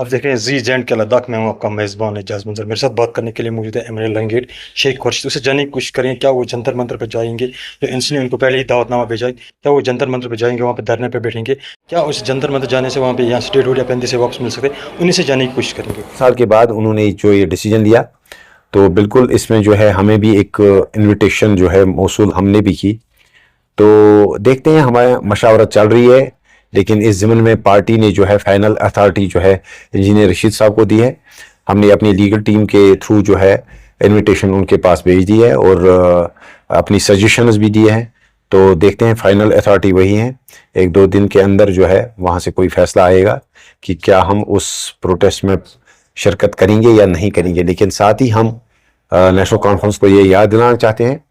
आप देख रहे हैं जी जैंड के लद्दाख में हूँ। आपका मेज़बान एजाज मंजर मेरे साथ बात करने के लिए मौजूद है एमएनएल लंगेट शेख खुर्शीद। उसे जानने की कोशिश करेंगे क्या वो जंतर मंतर पर जाएंगे, जो एनसी ने उनको पहले ही दावतनामा भेजा है, क्या वो जंतर मंतर पर जाएंगे, वहाँ पर धरने पर बैठेंगे, क्या उस जंतर मंतर जाने से वहाँ पे यहाँ स्टेट हुड या पेंदी से वापस मिल सकते, उन्हीं से जानने की कोशिश करेंगे। साल के बाद उन्होंने जो ये डिसीजन लिया, तो बिल्कुल इसमें जो है हमें भी एक इनविटेशन जो है मौसूल हमने भी की। तो देखते हैं, हमारे मशावरत चल रही है, लेकिन इस ज़िम्न में पार्टी ने जो है फाइनल अथॉरिटी जो है इंजीनियर रशीद साहब को दी है। हमने अपनी लीगल टीम के थ्रू जो है इनविटेशन उनके पास भेज दी है और अपनी सजेशंस भी दिए हैं। तो देखते हैं, फाइनल अथॉरिटी वही है। एक दो दिन के अंदर जो है वहाँ से कोई फैसला आएगा कि क्या हम उस प्रोटेस्ट में शिरकत करेंगे या नहीं करेंगे। लेकिन साथ ही हम नेशनल कॉन्फ्रेंस को ये याद दिलाना चाहते हैं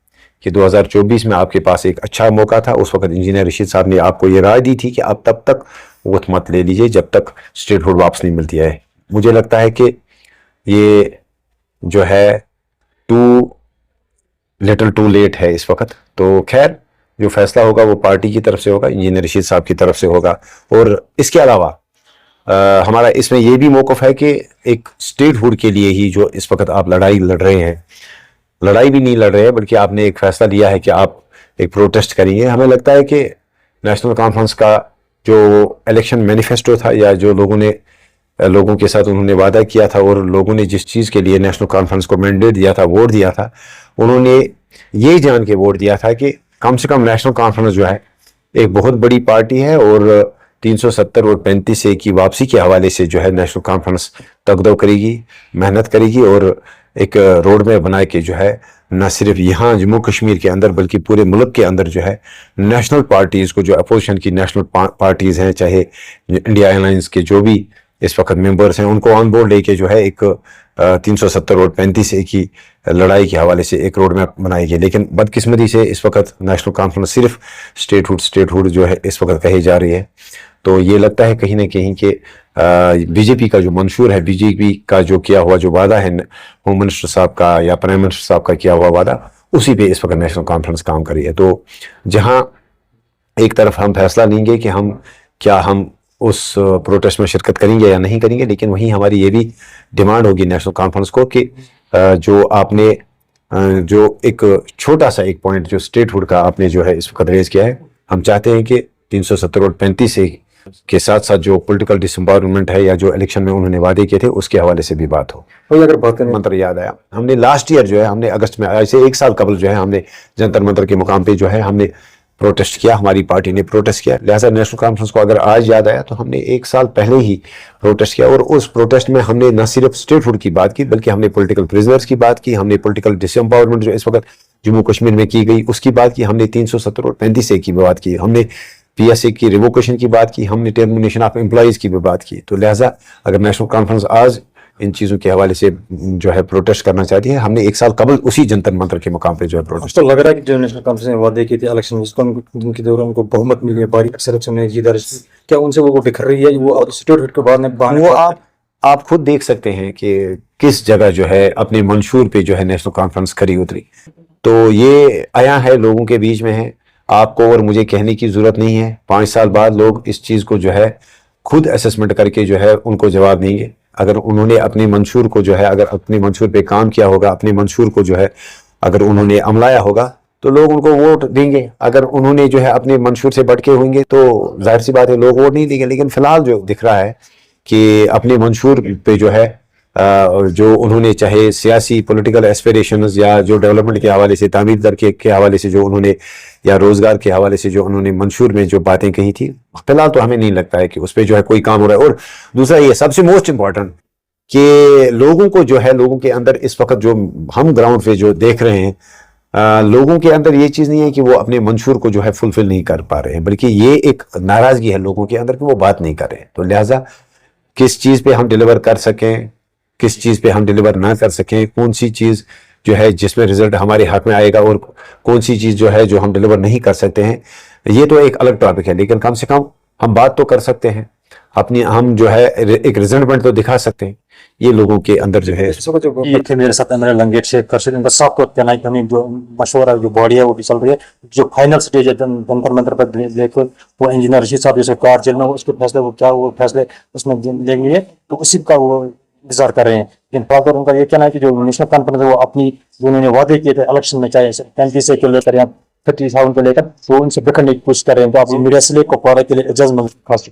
कि 2024 में आपके पास एक अच्छा मौका था। उस वक्त इंजीनियर रशीद साहब ने आपको ये राय दी थी कि आप तब तक वोट मत ले लीजिए जब तक स्टेट हुड वापस नहीं मिलती है। मुझे लगता है कि ये जो है टू लिटिल टू लेट है इस वक्त। तो खैर, जो फैसला होगा वो पार्टी की तरफ से होगा, इंजीनियर रशीद साहब की तरफ से होगा। और इसके अलावा हमारा इसमें यह भी मौक़िफ़ है कि एक स्टेट हुड के लिए ही जो इस वक्त आप लड़ाई लड़ रहे हैं, लड़ाई भी नहीं लड़ रहे हैं बल्कि आपने एक फैसला लिया है कि आप एक प्रोटेस्ट करेंगे। हमें लगता है कि नेशनल कॉन्फ्रेंस का जो इलेक्शन मैनिफेस्टो था, या जो लोगों के साथ उन्होंने वादा किया था और लोगों ने जिस चीज़ के लिए नेशनल कॉन्फ्रेंस को मैंडेट दिया था, वोट दिया था, उन्होंने ये जान के वोट दिया था कि कम से कम नेशनल कॉन्फ्रेंस जो है एक बहुत बड़ी पार्टी है और 370 और 35A की वापसी के हवाले से जो है नेशनल कॉन्फ्रेंस तगदो करेगी, मेहनत करेगी और एक रोड मैप बना के जो है न सिर्फ यहाँ जम्मू कश्मीर के अंदर बल्कि पूरे मुल्क के अंदर जो है नेशनल पार्टीज़ को, जो अपोजिशन की नेशनल पार्टीज़ हैं, चाहे इंडिया अलायंस के जो भी इस वक्त मेंबर्स हैं, उनको ऑन बोर्ड लेके जो है एक 370 और 35A की लड़ाई के हवाले से एक रोड मैप बनाएगी। लेकिन बदकिस्मती से इस वक्त नेशनल कॉन्फ्रेंस सिर्फ स्टेट हुड जो है इस वक्त कही जा रही है। तो ये लगता है कहीं ना कहीं कि बीजेपी का जो मंशूर है, बीजेपी का जो किया हुआ जो वादा है होम मिनिस्टर साहब का या प्राइम मिनिस्टर साहब का किया हुआ वादा, उसी पे इस वक्त नेशनल कॉन्फ्रेंस काम कर रही है। तो जहां एक तरफ हम फैसला लेंगे कि हम उस प्रोटेस्ट में शिरकत करेंगे या नहीं करेंगे, लेकिन वहीं हमारी ये भी डिमांड होगी नेशनल कॉन्फ्रेंस को कि जो आपने जो एक छोटा सा एक पॉइंट जो स्टेट हुड का आपने जो है इस वक्त रेज किया है, हम चाहते हैं कि 370 और 35A के साथ साथ जो पॉलिटिकल डिसएम्पावरमेंट है या जो इलेक्शन में उन्होंने वादे किए थे उसके हवाले से भी बात हो। और अगर बात करें, मंत्र याद आया, हमने लास्ट ईयर जो है हमने अगस्त में, ऐसे एक साल कबल जो है हमने जंतर मंतर के मुकाम पे जो है हमने प्रोटेस्ट किया, हमारी पार्टी ने प्रोटेस्ट किया। लिहाजा नेशनल कॉन्फ्रेंस को अगर आज याद आया तो हमने एक साल पहले ही प्रोटेस्ट किया और उस प्रोटेस्ट में हमने न सिर्फ स्टेट हुड की बात की बल्कि हमने पॉलिटिकल प्रिजनर्स की बात की, हमने पॉलिटिकल डिसएम्पावरमेंट जो इस वक्त जम्मू कश्मीर में की गई उसकी बात की, हमने 370 और 35A की बात की, हमने PSA की रिवोकेशन की बात की, हमने टर्मिनेशन ऑफ एम्प्लॉइज की भी बात की। तो लिहाजा अगर नेशनल कॉन्फ्रेंस आज इन चीज़ों के हवाले से जो है प्रोटेस्ट करना चाहती है, हमने एक साल कबल उसी जंतर मंतर के मुकाम पे जो है प्रोटेस्ट। तो लग रहा है कि जो नेशनल कॉन्फ्रेंस ने वादे किए थे इलेक्शन जिनके दौरान उनको बहुमत मिली है, भारी अक्सर ने जीत दर्ज, क्या उनसे वो बिखर रही है? वो स्टेट हुड के बाद वो आप खुद देख सकते हैं कि किस जगह जो है अपने मंशूर पे जो है नेशनल कॉन्फ्रेंस खरी उतरी। तो ये आया है, लोगों के बीच में है, आपको और मुझे कहने की जरूरत नहीं है। 5 साल बाद लोग इस चीज़ को जो है खुद असेसमेंट करके जो है उनको जवाब देंगे। अगर उन्होंने अपने मंशूर को जो है, अगर अपने मंशूर पे काम किया होगा, अपने मंशूर को जो है अगर उन्होंने अमलाया होगा तो लोग उनको वोट देंगे। अगर उन्होंने जो है अपने मंशूर से भटके होंगे तो जाहिर सी बात है लोग वोट नहीं देंगे। लेकिन फिलहाल जो दिख रहा है कि अपने मंशूर पे जो है जो उन्होंने चाहे सियासी पॉलिटिकल एस्पिरेशंस या जो डेवलपमेंट के हवाले से, तामीर दर के हवाले से जो उन्होंने, या रोजगार के हवाले से जो उन्होंने मंशूर में जो बातें कही थी, फिलहाल तो हमें नहीं लगता है कि उस पर जो है कोई काम हो रहा है। और दूसरा ये सबसे मोस्ट इम्पॉर्टेंट कि लोगों को जो है, लोगों के अंदर इस वक्त जो हम ग्राउंड पे जो देख रहे हैं, लोगों के अंदर ये चीज़ नहीं है कि वो अपने मंशूर को जो है फुलफिल नहीं कर पा रहे हैं, बल्कि ये एक नाराजगी है लोगों के अंदर कि वो बात नहीं कर रहे हैं। तो लिहाजा किस चीज़ पे हम डिलीवर कर सकें, किस चीज़ पे हम डिलीवर ना कर सकें, कौन सी चीज़ जो है जिसमें रिजल्ट हमारे हक में आएगा और कौन सी चीज़ जो है जो हम डिलीवर नहीं कर सकते हैं, ये तो एक अलग टॉपिक है। लेकिन कम से कम हम बात तो कर सकते हैं। अपनी हम जो है एक रिजल्ट तो दिखा सकते हैं, ये लोगों के अंदर जो है ये थे मेरे साथ एमएलए लंगेट शेख करशद, इनका साफ तौर कहना है कि हमें जो मशवरा जो बॉडी है वो भी चल रही है, जो फाइनल स्टेज है जंतर मंतर पर लेकर वो इंजीनियर रशीद साहब जैसे कार जेल में उसके फैसले वो क्या वो फैसले उसमें लेंगे, तो उसी का वो इंतजार कर रहे हैं। लेकिन फिलहाल उनका ये कहना है कि जो नेशनल कॉन्फ्रेंस है वो अपनी जो उन्होंने वादे किए थे इलेक्शन में, चाहे 35 को लेकर या 37 को लेकर, तो उनसे बिखरने की कोशिश कर रहे हैं। तो आप मीडिया से को के लिए एजाज खास